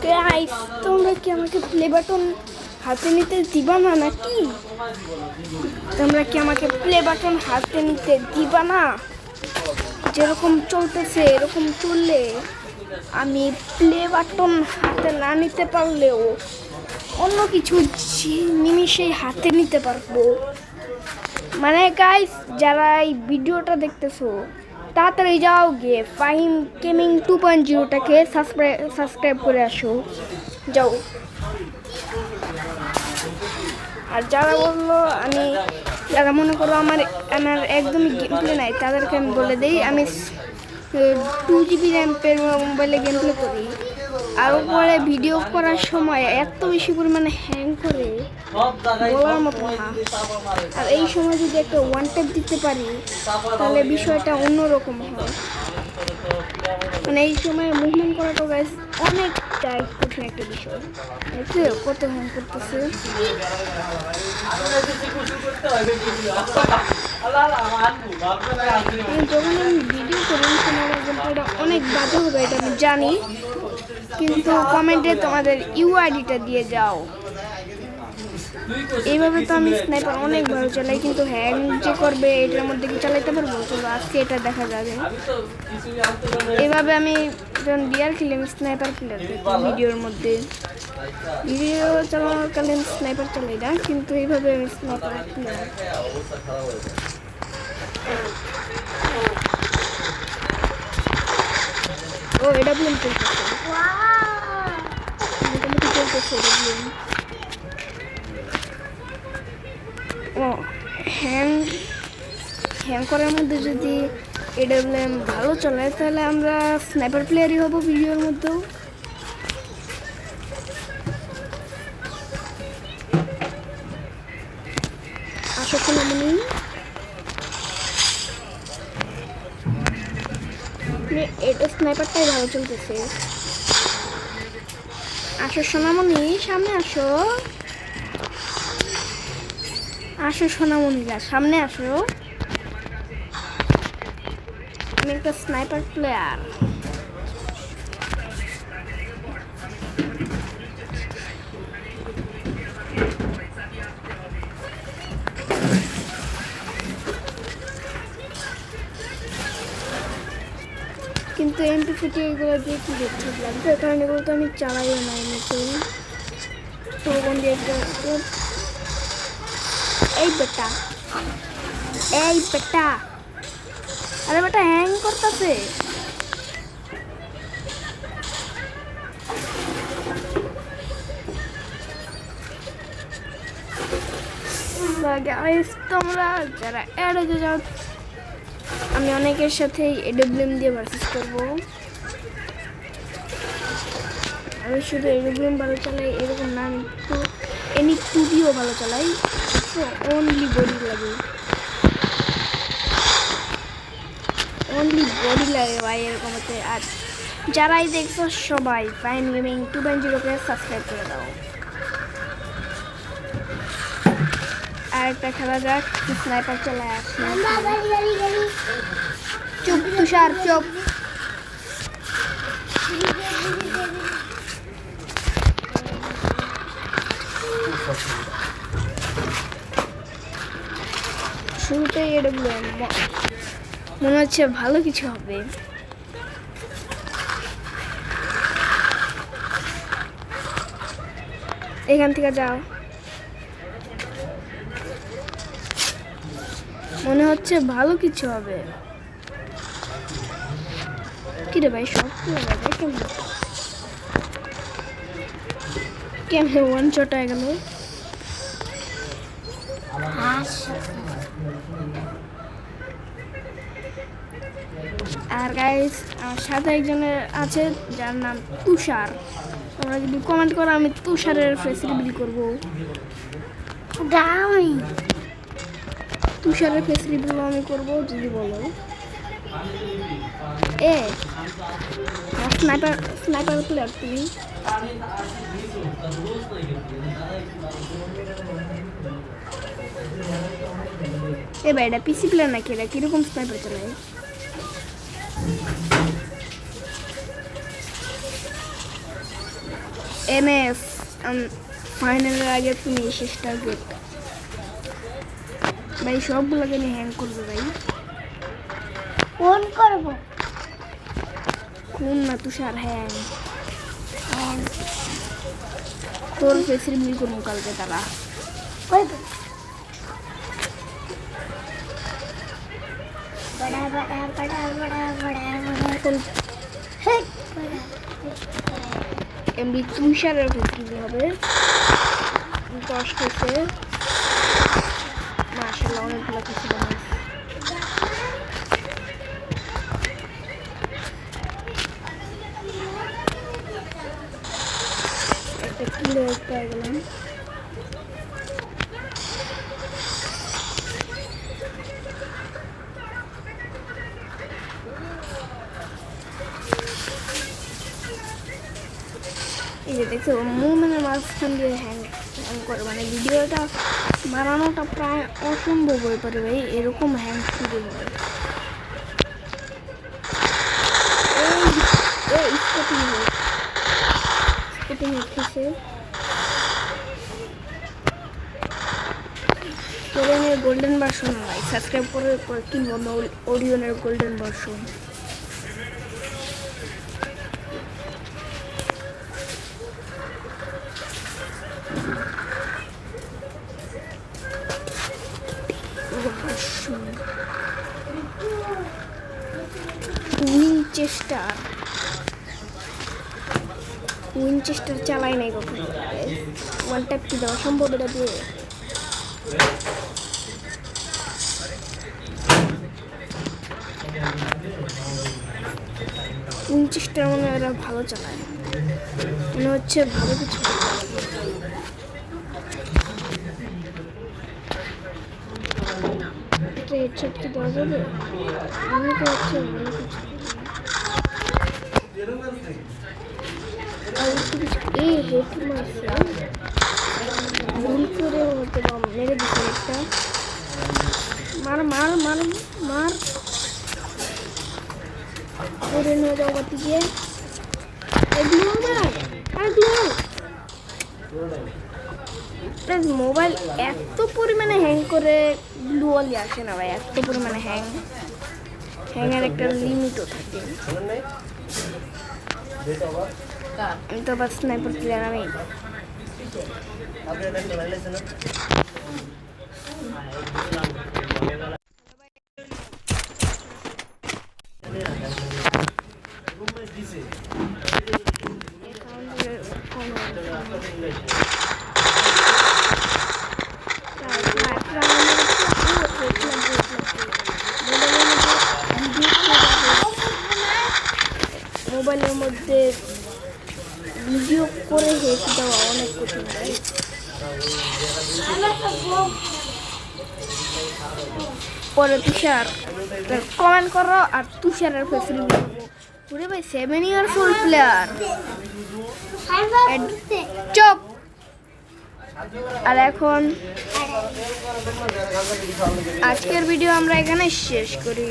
Guys তোমরা কি আমাকে প্লে বাটন হাতে নিতে দিবা না নাকি? তোমরা কি আমাকে প্লে বাটন হাতে নিতে দিবা না? যেরকম চলতেছে এরকম চললে আমি প্লে বাটন হাতে না নিতে পারলেও অন্য কিছু নিমিষেই হাতে নিতে পারবো। মানে গাইস যারা এই ভিডিওটা দেখতেছো তাড়াতাড়ি যাও গিয়ে ফাহিম গেমিং 2.0টাকে সাবস্ক্রাইব করে আসো, যাও। আর যারা বললো যারা মনে করো আমার একদমই গেম প্লে নাই, তাদেরকে আমি বলে দিই আমি 2GB র্যাম্পের মোবাইলে গেম প্লে করি। আর উপরে ভিডিও করার সময় এত বেশি পরিমাণে হ্যাং করে বলার মতো না। আর এই সময় যদি একটা ওয়ান ট্যাপ দিতে পারি তাহলে বিষয়টা অন্যরকম হয়। মানে এই সময় মুভমেন্ট করাটা গাইস অনেকটাই কঠিন একটা বিষয়। কত হ্যাং করতেছে। যখন আমি ভিডিও করি এটা অনেক বাজে হবে, এটা আমি জানি, কিন্তু কমেন্টে তোমাদের ইউআইডিটা দিয়ে যাও। এইভাবে তো আমি স্নাইপার অনেক ভালো চালাই, কিন্তু হ্যাং যে করবে এটার মধ্যে কি চালাইতে পারবো? চলো আজকে এটা দেখা যাবে। এইভাবে আমি যখন বিয়ার খেলি আমি স্নাইপার প্লেয়ার ভিডিওর মধ্যে ভিডিও চালানোর কালে আমি স্নাইপার চালাই না, কিন্তু এইভাবে আমি স্নাইপার প্লেয়ার। ও এটা ব্লেম চলতেছে, মোটামুটি চলতেছে এটা ব্লেম। ও হ্যাং করার মধ্যে যদি এটা ব্লেম ভালো চলে তাহলে আমরা স্নাইপার প্লেয়ারই হব ভিডিওর মধ্যেও। আসো সোনামণি, এটা স্নাইপারটাই ভালো চলতেছে। আসো সোনামণি, সামনে আসো, আসো সোনামণিরা সামনে আসো। আমি একটা স্নাইপার প্লেয়ার। কিন্তু MP40 এগুলো দিয়ে কি দেখতে লাগবে, কারণ এগুলো তো আমি চালাইও না এমনিতে। তো কোন দিয়ে এই বেটা, এই বেটা, আরে বেটা হ্যাং করতেছে। তোমরা যারা অ্যাড হতে যাও, আমি অনেকের সাথেই এডব্লিউএম দিয়ে ভার্সেস করবো। আমি শুধু এডব্লিউএম ভালো চালাই এরকম না, আমি তো এনি 2Dও ভালো চালাই। অনলি বডি লাগে, অনলি বডি লাগে ভাই এরকম হচ্ছে। আর যারাই দেখছো সবাই ফাহিম গেমিং 2.0কে সাবস্ক্রাইব করে দাও। আর একটা খেলা যাক, স্নাইপার চালায় আসি। চুপ তুষার চুপ। শুরুতেই এডব্লিউএম মনে হচ্ছে ভালো কিছু হবে। এখান থেকে যাও, মনে হচ্ছে ভালো কিছু হবে। কি রে ভাই সব কেমন ওয়ান শট হয়ে গেল। আর গাইস আমার সাথে একজনের আছে যার নাম তুষার। তোমরা যদি কমেন্ট করো আমি তুষারের ফেস রিভিল করবো। তুষারের ফেস রিভিল আমি করবো যদি বলো। স্নাইপার প্লেয়ার তুমি। এ ভাই এটা পিসি প্লেয়ার নাকি? এটা কিরকম স্নাইপার চালায়? এমএফ ফাইনালের আগে তুমি শেষ টার্গেট। ভাই সবগুলোকে নিয়ে হ্যাং করবে ভাই। ফোন করব কোন না তুষার হ্যাং তোর ফেসের মিল করবো কালকে তারা। কই তো বড়া বড়া বড়া বড়া বড়া বড়া হেট বড়া এমনি তুষারের ফেসিলিটি হবে 10 কেসে মাশাআল্লাহ অনেকগুলো কিছু বানাই। একটা কিলো পেয়ে গেলাম। এই যে দেখছো মুভমেন্টের মাঝখান দিয়ে হ্যাং করে, মানে ভিডিওটা বানানোটা প্রায় অসম্ভব হয়ে পারে ভাই, এরকম হ্যাং শুরু হয়। এই স্কেটিং হচ্ছে ওরিয়নের গোল্ডেন ভার্সন ভাই, সাবস্ক্রাইব করে কিনবো ওরিয়নের গোল্ডেন ভার্সন। উইনচেস্টার চালাই নাই কখনো, ওয়ান ট্যাপ কি দেওয়া সম্ভব এটা দিয়ে? উইনচেস্টার মনে হয় এরা ভালো চালায়, মনে হচ্ছে ভালো কিছু। একটা হেডশট কি দেওয়া যাবে? মনে তো হচ্ছে ভালো কিছু। এই হেড মারছে ভুল করে হতে মেরে দিচ্ছে একটা। মার মার মার মার করে নিয়ে যাও বাতি গিয়ে মোবাইল এত পরিমাণে হ্যাং করে গ্লুয়ালি আসে না ভাই, এত পরিমাণে হ্যাংয়ের একটা লিমিটও থাকে। আমি তো আবার স্নাইপার প্লেয়ার, আমি মোবাইলের মধ্যে ভিডিও করে হেঁটে দেওয়া অনেক কঠিন। পরে তুষার কমেন্ট করো আর তুষারের ফেসিলিটি পুরো ভাই 7 ইয়ার্স ওল্ড প্লেয়ার চপ। আর এখন আজকের ভিডিও আমরা এখানে শেষ করি।